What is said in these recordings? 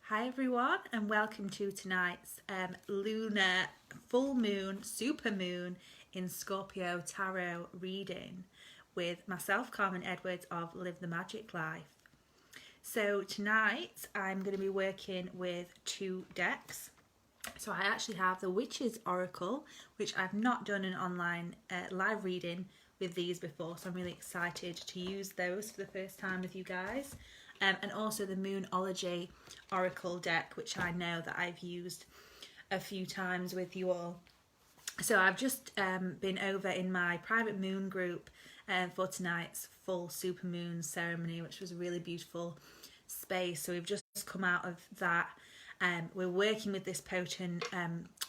Hi everyone, and welcome to tonight's lunar full moon, super moon in Scorpio tarot reading with myself, Carmen Edwards of Live the Magic Life. So tonight I'm going to be working with two decks. So I actually have the Witch's Oracle, which I've not done an online live reading with these before, so I'm really excited to use those for the first time with you guys. And also the Moonology Oracle deck, which I know that I've used a few times with you all. So I've just been over in my private moon group for tonight's full super moon ceremony, which was a really beautiful space. So we've just come out of that. We're working with this potent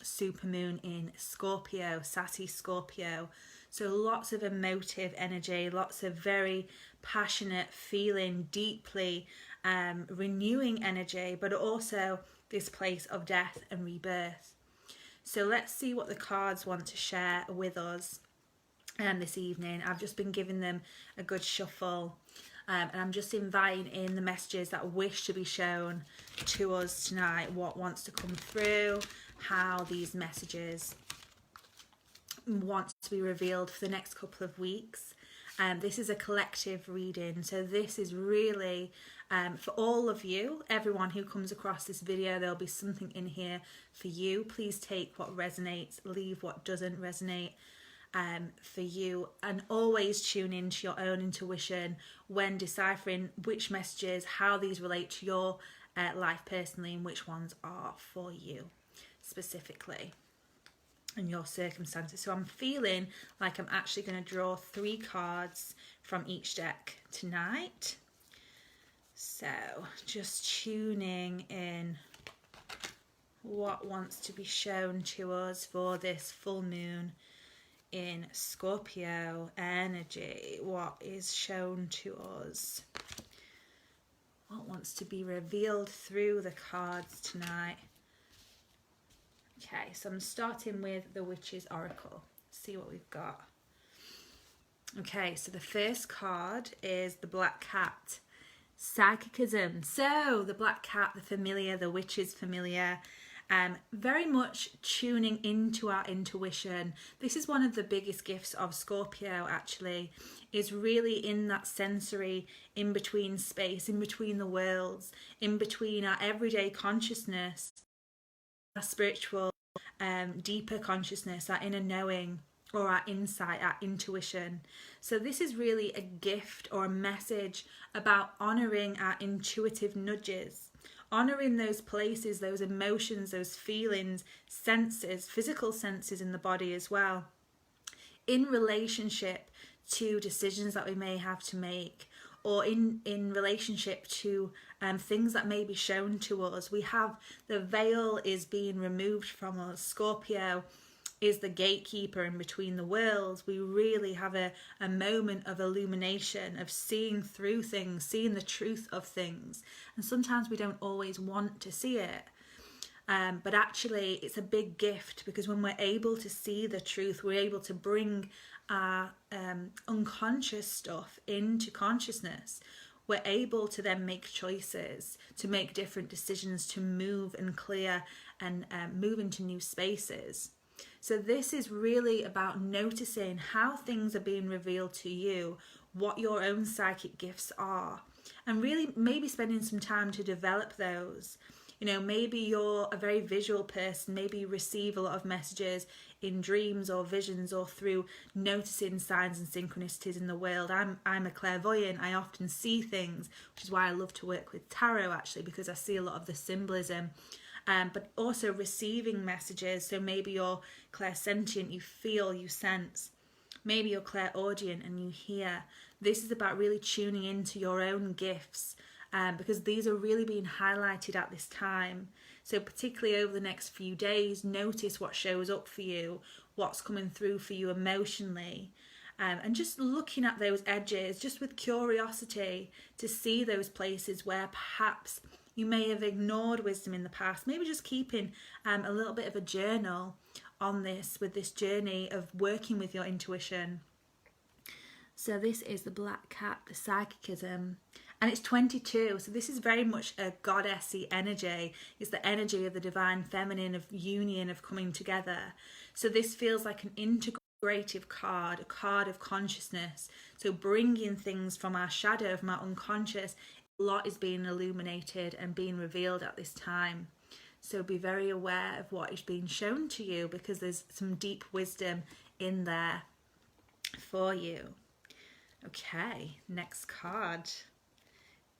super moon in Scorpio, sassy Scorpio. So lots of emotive energy, lots of very passionate, feeling deeply, renewing energy, but also this place of death and rebirth. So let's see what the cards want to share with us this evening. I've just been giving them a good shuffle, and I'm just inviting in the messages that wish to be shown to us tonight, what wants to come through, how these messages want to be revealed for the next couple of weeks. This is a collective reading, so this is really for all of you, everyone who comes across this video. There'll be something in here for you. Please take what resonates, leave what doesn't resonate for you, and always tune into your own intuition when deciphering which messages, how these relate to your life personally, and which ones are for you specifically and your circumstances. So I'm feeling like I'm actually going to draw 3 cards from each deck tonight. So just tuning in what wants to be shown to us for this full moon in Scorpio energy. What is shown to us? What wants to be revealed through the cards tonight? Okay, so I'm starting with the Witch's Oracle. See what we've got. Okay, so the first card is the Black Cat. Psychicism. So the Black Cat, the familiar, the Witch's familiar. Very much tuning into our intuition. This is one of the biggest gifts of Scorpio, actually, is really in that sensory in-between space, in between the worlds, in between our everyday consciousness, our spiritual, deeper consciousness, our inner knowing, or our insight, our intuition. So this is really a gift or a message about honouring our intuitive nudges, honouring those places, those emotions, those feelings, senses, physical senses in the body as well, in relationship to decisions that we may have to make, or in relationship to things that may be shown to us. We have the veil is being removed from us. Scorpio is the gatekeeper in between the worlds. We really have a moment of illumination, of seeing through things, seeing the truth of things. And sometimes we don't always want to see it. But actually it's a big gift, because when we're able to see the truth, we're able to bring our unconscious stuff into consciousness. We're able to then make choices, to make different decisions, to move and clear and move into new spaces. So this is really about noticing how things are being revealed to you, what your own psychic gifts are, and really maybe spending some time to develop those. You know, maybe you're a very visual person. Maybe you receive a lot of messages in dreams or visions, or through noticing signs and synchronicities in the world. I'm a clairvoyant. I often see things, which is why I love to work with tarot, actually, because I see a lot of the symbolism. But also receiving messages. So maybe you're clairsentient, you feel, you sense. Maybe you're clairaudient and you hear. This is about really tuning into your own gifts, because these are really being highlighted at this time. So particularly over the next few days, notice what shows up for you, what's coming through for you emotionally, and just looking at those edges, just with curiosity, to see those places where perhaps you may have ignored wisdom in the past. Maybe just keeping a little bit of a journal on this, with this journey of working with your intuition. So this is the Black Cat, the Psychicism. And it's 22, so this is very much a goddessy energy. It's the energy of the divine feminine, of union, of coming together. So this feels like an integrative card, a card of consciousness. So bringing things from our shadow, from our unconscious, a lot is being illuminated and being revealed at this time. So be very aware of what is being shown to you, because there's some deep wisdom in there for you. Okay, next card.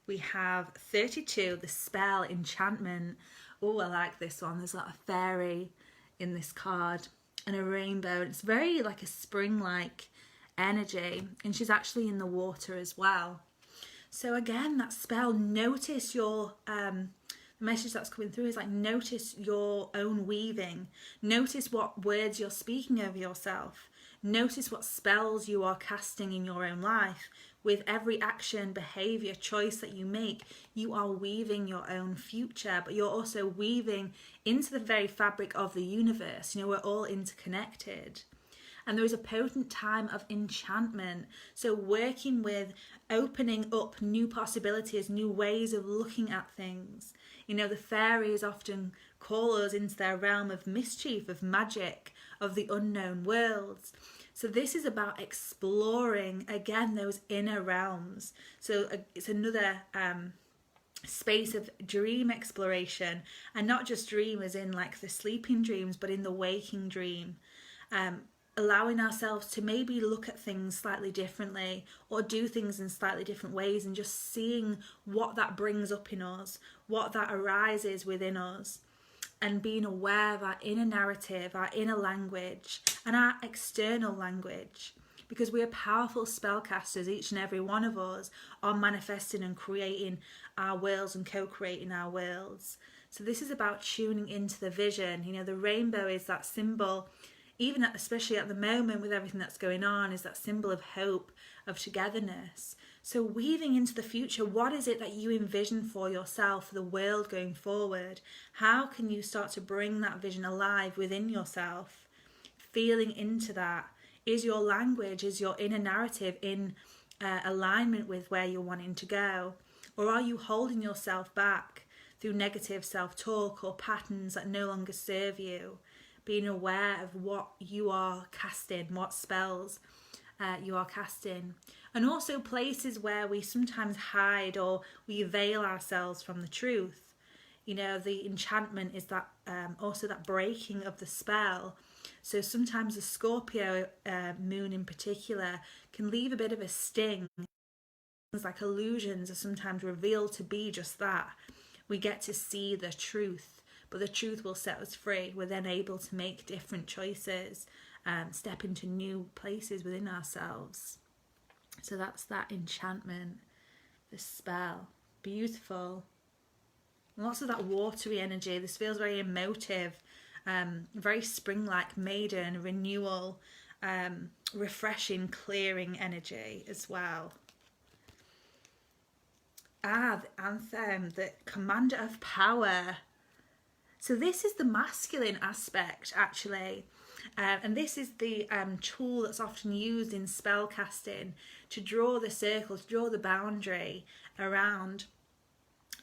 We have 32, the spell enchantment. Oh, I like this one. There's like a fairy in this card and a rainbow. It's very like a spring-like energy, and she's actually in the water as well. So again, that spell, notice your the message that's coming through is like, notice your own weaving. Notice what words you're speaking over yourself. Notice what spells you are casting in your own life. With every action, behavior, choice that you make, you are weaving your own future, but you're also weaving into the very fabric of the universe. You know, we're all interconnected. And there is a potent time of enchantment. So working with opening up new possibilities, new ways of looking at things. You know, the fairies often call us into their realm of mischief, of magic, of the unknown worlds. So this is about exploring, again, those inner realms. So it's another space of dream exploration, and not just dream as in like the sleeping dreams, but in the waking dream. Allowing ourselves to maybe look at things slightly differently, or do things in slightly different ways, and just seeing what that brings up in us, what that arises within us. And being aware of our inner narrative, our inner language, and our external language. Because we are powerful spellcasters, each and every one of us are manifesting and creating our worlds and co-creating our worlds. So this is about tuning into the vision. You know, the rainbow is that symbol, even especially at the moment with everything that's going on, is that symbol of hope, of togetherness. So weaving into the future, what is it that you envision for yourself, for the world going forward? How can you start to bring that vision alive within yourself? Feeling into that. Is your language, is your inner narrative in alignment with where you're wanting to go? Or are you holding yourself back through negative self-talk or patterns that no longer serve you? Being aware of what you are casting, what spells you are casting. And also places where we sometimes hide or we veil ourselves from the truth. You know, the enchantment is that also that breaking of the spell. So sometimes the Scorpio moon in particular can leave a bit of a sting. Things like illusions are sometimes revealed to be just that. We get to see the truth, but the truth will set us free. We're then able to make different choices, step into new places within ourselves. So that's that enchantment, the spell. Beautiful. Lots of that watery energy. This feels very emotive, very spring-like, maiden, renewal, refreshing, clearing energy as well. The anthem, the commander of power. So this is the masculine aspect, actually. And this is the tool that's often used in spell casting to draw the circle, to draw the boundary around.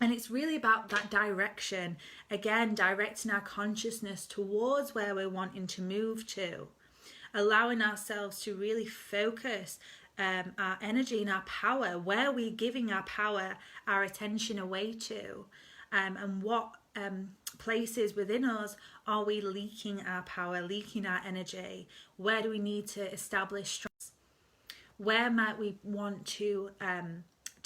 And it's really about that direction. Again, directing our consciousness towards where we're wanting to move to. Allowing ourselves to really focus our energy and our power. Where are we giving our power, our attention away to? And what places within us are we leaking our power, leaking our energy? Where do we need to establish strength? Where might we want to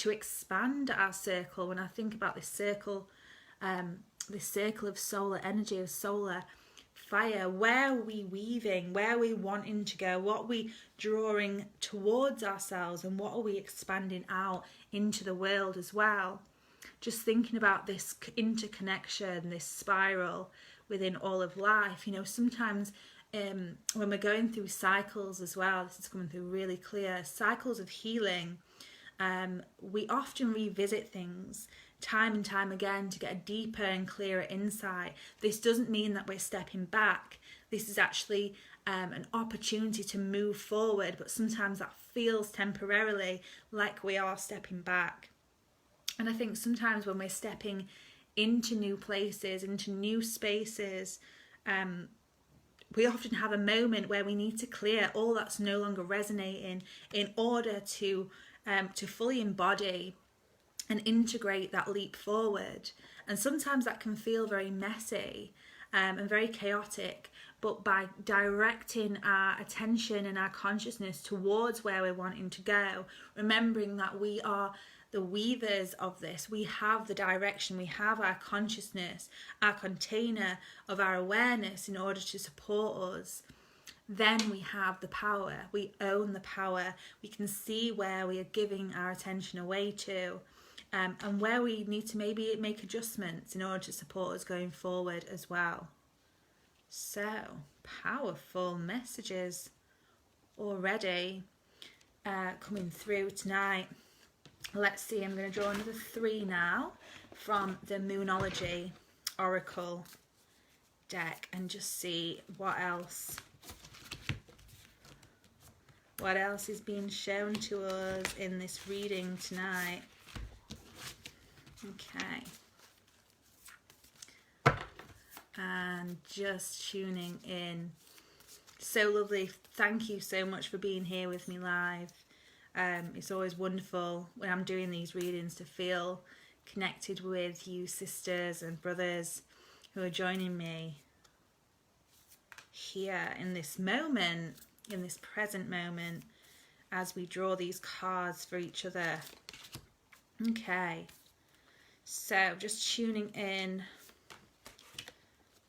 expand our circle? When I think about this circle of solar energy, of solar fire, where are we weaving? Where are we wanting to go? What are we drawing towards ourselves, and what are we expanding out into the world as well? Just thinking about this interconnection, this spiral within all of life. You know, sometimes when we're going through cycles as well, this is coming through really clear, cycles of healing, we often revisit things time and time again to get a deeper and clearer insight. This doesn't mean that we're stepping back. This is actually an opportunity to move forward, but sometimes that feels temporarily like we are stepping back. And I think sometimes when we're stepping into new places, into new spaces, we often have a moment where we need to clear all that's no longer resonating in order to fully embody and integrate that leap forward. And sometimes that can feel very messy and very chaotic, but by directing our attention and our consciousness towards where we're wanting to go, remembering that we are the weavers of this, we have the direction, we have our consciousness, our container of our awareness in order to support us, then we have the power, we own the power, we can see where we are giving our attention away to, and where we need to maybe make adjustments in order to support us going forward as well. So, powerful messages already coming through tonight. Let's see, I'm going to draw another 3 now from the Moonology Oracle deck and just see what else is being shown to us in this reading tonight. Okay. And just tuning in. So lovely. Thank you so much for being here with me live. It's always wonderful when I'm doing these readings to feel connected with you sisters and brothers who are joining me here in this moment, in this present moment, as we draw these cards for each other. Okay, so just tuning in.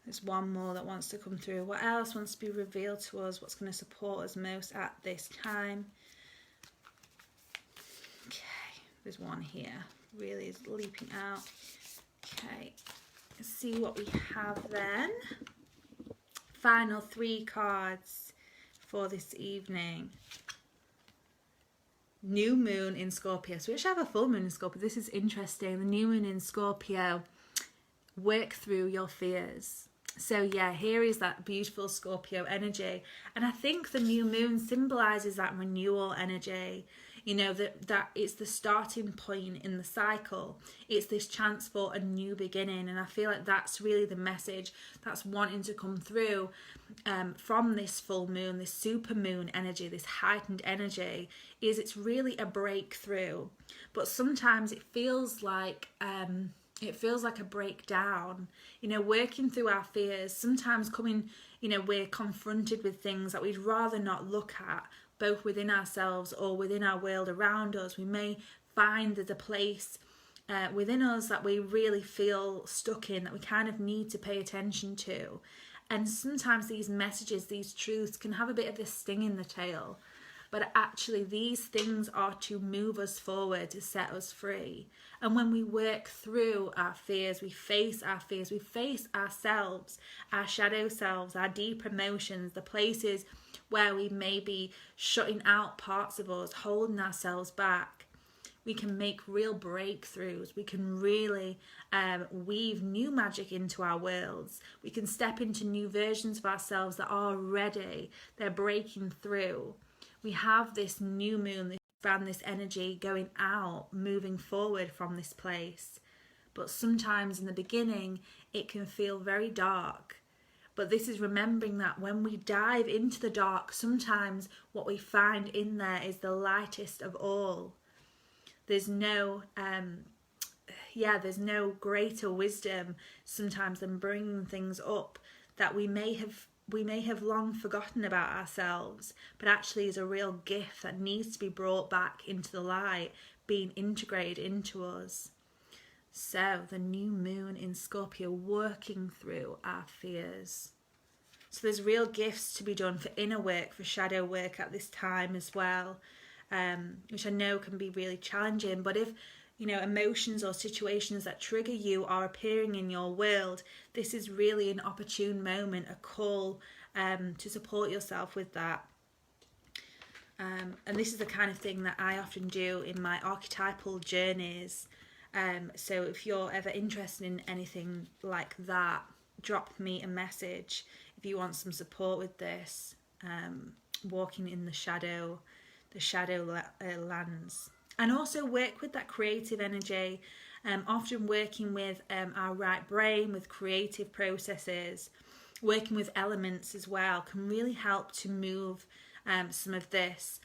There's one more that wants to come through. What else wants to be revealed to us? What's going to support us most at this time? Okay, there's one here. Really is leaping out. Okay, let's see what we have then. Final 3 cards for this evening. New moon in Scorpio. So we actually have a full moon in Scorpio. This is interesting. The new moon in Scorpio. Work through your fears. So yeah, here is that beautiful Scorpio energy. And I think the new moon symbolizes that renewal energy. You know, that it's the starting point in the cycle. It's this chance for a new beginning. And I feel like that's really the message that's wanting to come through from this full moon, this super moon energy, this heightened energy, is it's really a breakthrough. But sometimes it feels like a breakdown, you know, working through our fears, sometimes we're confronted with things that we'd rather not look at, both within ourselves or within our world around us. We may find there's a place within us that we really feel stuck in, that we kind of need to pay attention to. And sometimes these messages, these truths can have a bit of this sting in the tail. But actually these things are to move us forward, to set us free. And when we work through our fears, we face our fears, we face ourselves, our shadow selves, our deep emotions, the places where we may be shutting out parts of us, holding ourselves back, we can make real breakthroughs. We can really weave new magic into our worlds. We can step into new versions of ourselves that are ready. They're breaking through. We have this new moon, this energy going out, moving forward from this place. But sometimes in the beginning, it can feel very dark. But this is remembering that when we dive into the dark, sometimes what we find in there is the lightest of all. There's no greater wisdom sometimes than bringing things up that we may have long forgotten about ourselves, but actually is a real gift that needs to be brought back into the light, being integrated into us. So the new moon in Scorpio, working through our fears. So there's real gifts to be done for inner work, for shadow work at this time as well, which I know can be really challenging. But if emotions or situations that trigger you are appearing in your world, this is really an opportune moment, a call to support yourself with that. And this is the kind of thing that I often do in my archetypal journeys. So if you're ever interested in anything like that, drop me a message if you want some support with this, walking in the shadow lands. And also work with that creative energy, often working with our right brain, with creative processes, working with elements as well, can really help to move some of this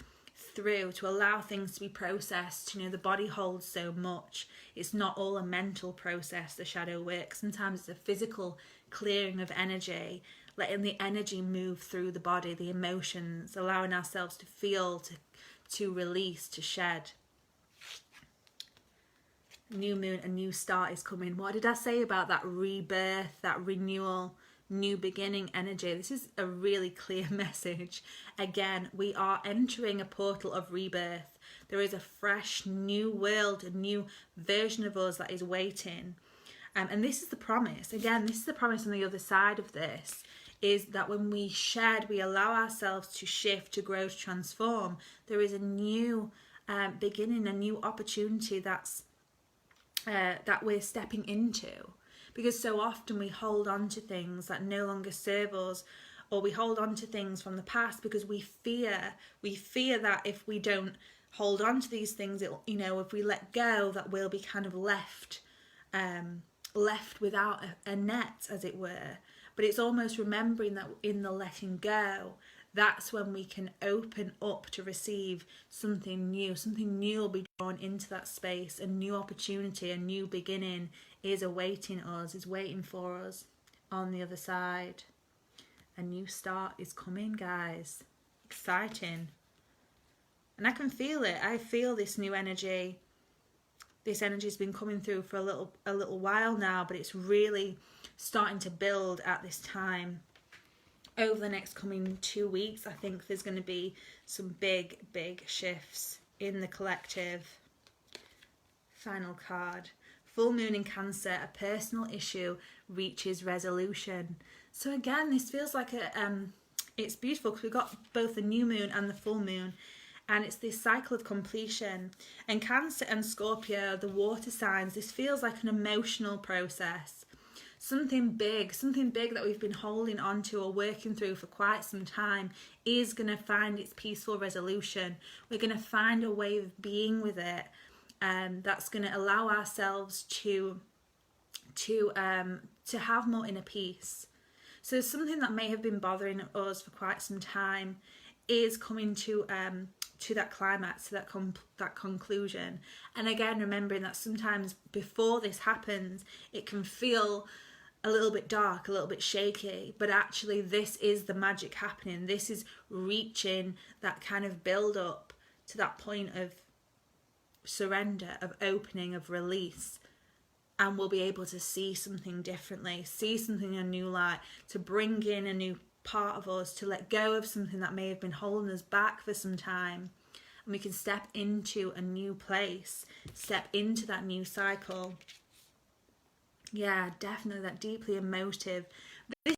through, to allow things to be processed. You know, the body holds so much. It's not all a mental process, the shadow work. Sometimes it's a physical clearing of energy, letting the energy move through the body, the emotions, allowing ourselves to feel, to release, to shed. New moon, a new start is coming. What did I say about that rebirth, that renewal, new beginning energy? This is a really clear message. Again, we are entering a portal of rebirth. There is a fresh new world, a new version of us that is waiting. And this is the promise. Again, this is the promise on the other side of this, is that when we shed, we allow ourselves to shift, to grow, to transform. There is a new beginning, a new opportunity that we're stepping into. Because so often we hold on to things that no longer serve us, or we hold on to things from the past because we fear that if we don't hold on to these things, if we let go, that we'll be kind of left without a net, as it were. But it's almost remembering that in the letting go, that's when we can open up to receive something new. Something new will be drawn into that space. A new opportunity, a new beginning is awaiting us, is waiting for us on the other side. A new start is coming, guys. Exciting. And I can feel it. I feel this new energy. This energy has been coming through for a little while now, but it's really starting to build at this time. Over the next coming 2 weeks, I think there's going to be some big shifts in the collective. Final card. Full moon in Cancer, a personal issue reaches resolution. So again, this feels like it's beautiful because we've got both the new moon and the full moon. And it's this cycle of completion. And Cancer and Scorpio, the water signs, this feels like an emotional process. Something big that we've been holding on to or working through for quite some time is going to find its peaceful resolution. We're going to find a way of being with it that's going to allow ourselves to have more inner peace. So something that may have been bothering us for quite some time is coming to that climax, to that conclusion. And again, remembering that sometimes before this happens, it can feel a little bit dark, a little bit shaky, but actually this is the magic happening. This is reaching that kind of build up to that point of surrender, of opening, of release. And we'll be able to see something differently, see something in a new light, to bring in a new part of us, to let go of something that may have been holding us back for some time. And we can step into a new place, step into that new cycle. Yeah, definitely that deeply emotive. This is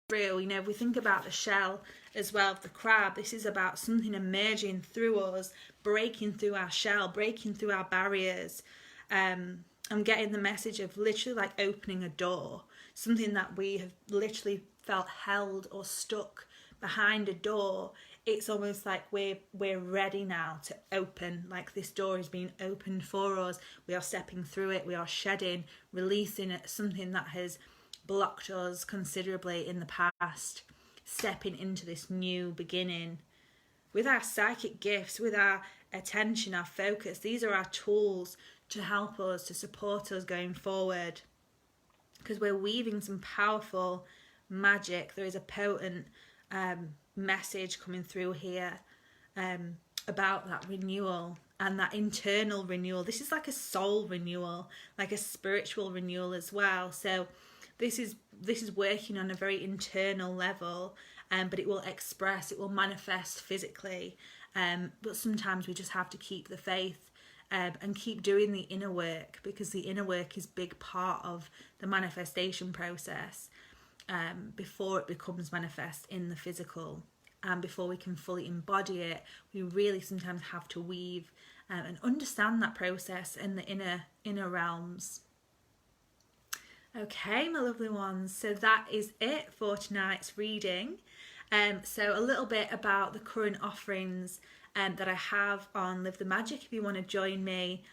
real, if we think about the shell as well of the crab, this is about something emerging through us, breaking through our shell, breaking through our barriers. I'm getting the message of literally like opening a door, something that we have literally felt held or stuck behind a door. It's almost like we're ready now to open, like this door is being opened for us. We are stepping through it, we are shedding, releasing something that has blocked us considerably in the past, stepping into this new beginning. With our psychic gifts, with our attention, our focus, these are our tools to help us, to support us going forward. Because we're weaving some powerful magic. There is a potent message coming through here about that renewal and that internal renewal. This is like a soul renewal, like a spiritual renewal as well. So this is working on a very internal level, but it will express, it will manifest physically. But sometimes we just have to keep the faith and keep doing the inner work, because the inner work is a big part of the manifestation process. Before it becomes manifest in the physical, and before we can fully embody it, we really sometimes have to weave and understand that process in the inner realms. Okay, my lovely ones, so that is it for tonight's reading. So a little bit about the current offerings that I have on Live the Magic if you want to join me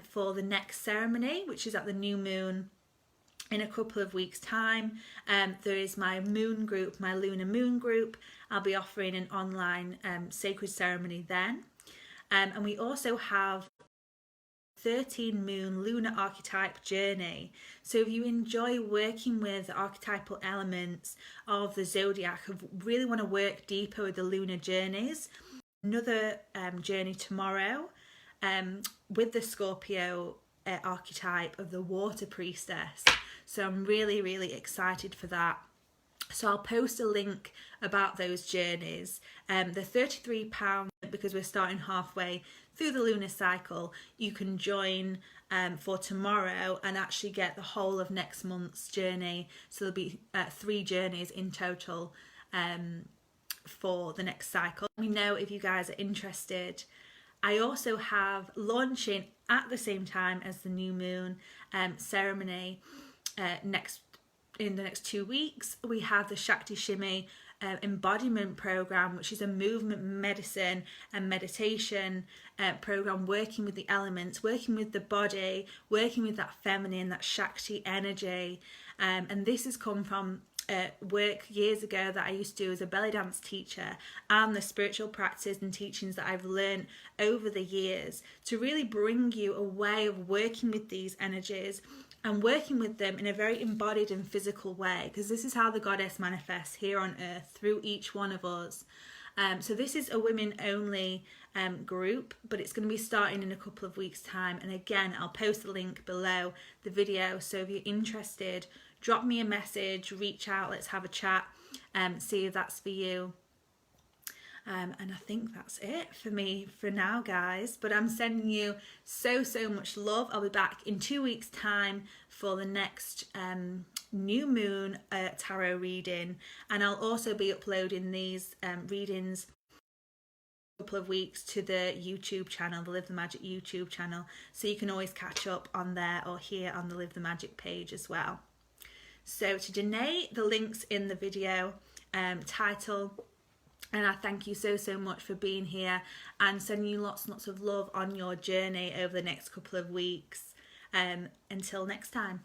for the next ceremony, which is at the new moon in a couple of weeks' time. There is my moon group, my lunar moon group. I'll be offering an online sacred ceremony then. And we also have 13 moon lunar archetype journey. So if you enjoy working with the archetypal elements of the zodiac, really want to work deeper with the lunar journeys, another journey tomorrow with the Scorpio archetype of the water priestess. So I'm really, really excited for that. So I'll post a link about those journeys. They're £33 because we're starting halfway through the lunar cycle. You can join for tomorrow and actually get the whole of next month's journey. So there'll be 3 journeys in total for the next cycle. Let me know if you guys are interested. I also have launching at the same time as the new moon ceremony in the next 2 weeks. We have the Shakti Shimmy embodiment program, which is a movement medicine and meditation program, working with the elements, working with the body, working with that feminine, that Shakti energy. And this has come from work years ago that I used to do as a belly dance teacher, and the spiritual practice and teachings that I've learned over the years to really bring you a way of working with these energies and working with them in a very embodied and physical way, because this is how the goddess manifests here on earth through each one of us. So this is a women only group, but it's going to be starting in a couple of weeks' time. And again, I'll post the link below the video. So if you're interested, drop me a message, reach out, let's have a chat, see if that's for you. And I think that's it for me for now, guys. But I'm sending you so much love. I'll be back in 2 weeks' time for the next new moon tarot reading. And I'll also be uploading these readings a couple of weeks to the YouTube channel, the Live the Magic YouTube channel. So you can always catch up on there or here on the Live the Magic page as well. So to donate, the link's in the video title. And I thank you so much for being here and sending you lots and lots of love on your journey over the next couple of weeks. Until next time.